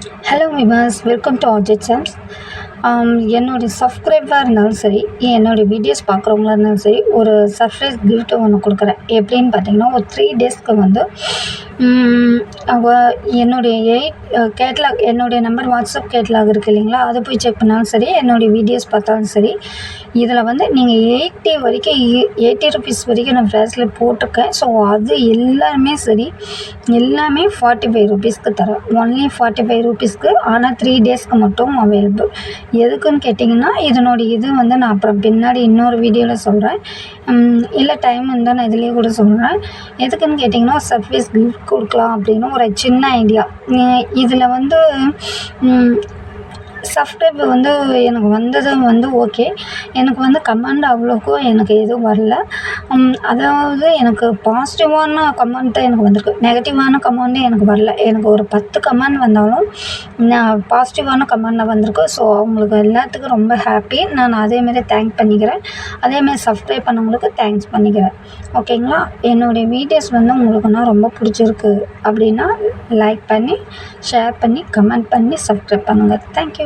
Hello விவாஸ், welcome to ஆர்ஜிட் சாம்ஸ். என்னுடைய சப்ஸ்கிரைபராக இருந்தாலும் சரி, என்னுடைய வீடியோஸ் பார்க்குறவங்களா இருந்தாலும் சரி, ஒரு சர்ப்ரைஸ் கிஃப்ட் ஒன்று கொடுக்குறேன். எப்படின்னு பார்த்தீங்கன்னா, ஒரு 3 டேஸ்க்கு வந்து என்னுடைய கேட்லாக், என்னுடைய நம்பர் வாட்ஸ்அப் கேட்லாக் இருக்குது இல்லைங்களா, அதை போய் செக் பண்ணாலும் சரி, என்னுடைய வீடியோஸ் பார்த்தாலும் சரி, இதில் வந்து நீங்கள் 80 வரைக்கும் 80 ருபீஸ் வரைக்கும் நான் ப்ராஸ்லெட் போட்டிருக்கேன். ஸோ அது எல்லாமே சரி, எல்லாமே 45 ருபீஸ்க்கு தரேன். ஒன்லி 45 ருபீஸ்க்கு. ஆனால் 3 டேஸ்க்கு மட்டும் அவைலபிள். எதுக்குன்னு கேட்டிங்கன்னா, இதனுடைய இது வந்து நான் அப்புறம் பின்னாடி இன்னொரு வீடியோவில் சொல்கிறேன். இல்லை டைம் இருந்தால் நான் இதிலேயே கூட சொல்கிறேன். எதுக்குன்னு கேட்டிங்கன்னா, சர்ப்ரைஸ் கிஃப்ட் கொடுக்கலாம் அப்படின்னு ஒரு சின்ன ஐடியா. இதில் வந்து சப்ஸ்கிரைப் வந்து எனக்கு வந்தது வந்து ஓகே. எனக்கு வந்து கமெண்ட் அவ்வளோக்கும் எனக்கு எதுவும் வரல. அதாவது எனக்கு பாசிட்டிவான கமெண்ட்டு எனக்கு வந்திருக்கு. நெகட்டிவான கமெண்ட்டு எனக்கு வரல. எனக்கு ஒரு 10 கமெண்ட் வந்தாலும் நான் பாசிட்டிவான கமெண்ட் வந்திருக்கு. ஸோ அவங்களுக்கு எல்லாத்துக்கும் ரொம்ப ஹாப்பி. நான் அதேமாரி தேங்க் பண்ணிக்கிறேன். அதேமாரி சப்ஸ்கிரைப் பண்ணவங்களுக்கு தேங்க்ஸ் பண்ணிக்கிறேன். ஓகேங்களா? என்னுடைய வீடியோஸ் வந்து உங்களுக்குன்னா ரொம்ப பிடிச்சிருக்கு அப்படின்னா லைக் பண்ணி, ஷேர் பண்ணி, கமெண்ட் பண்ணி, சப்ஸ்கிரைப் பண்ணுங்கள். தேங்க்யூ.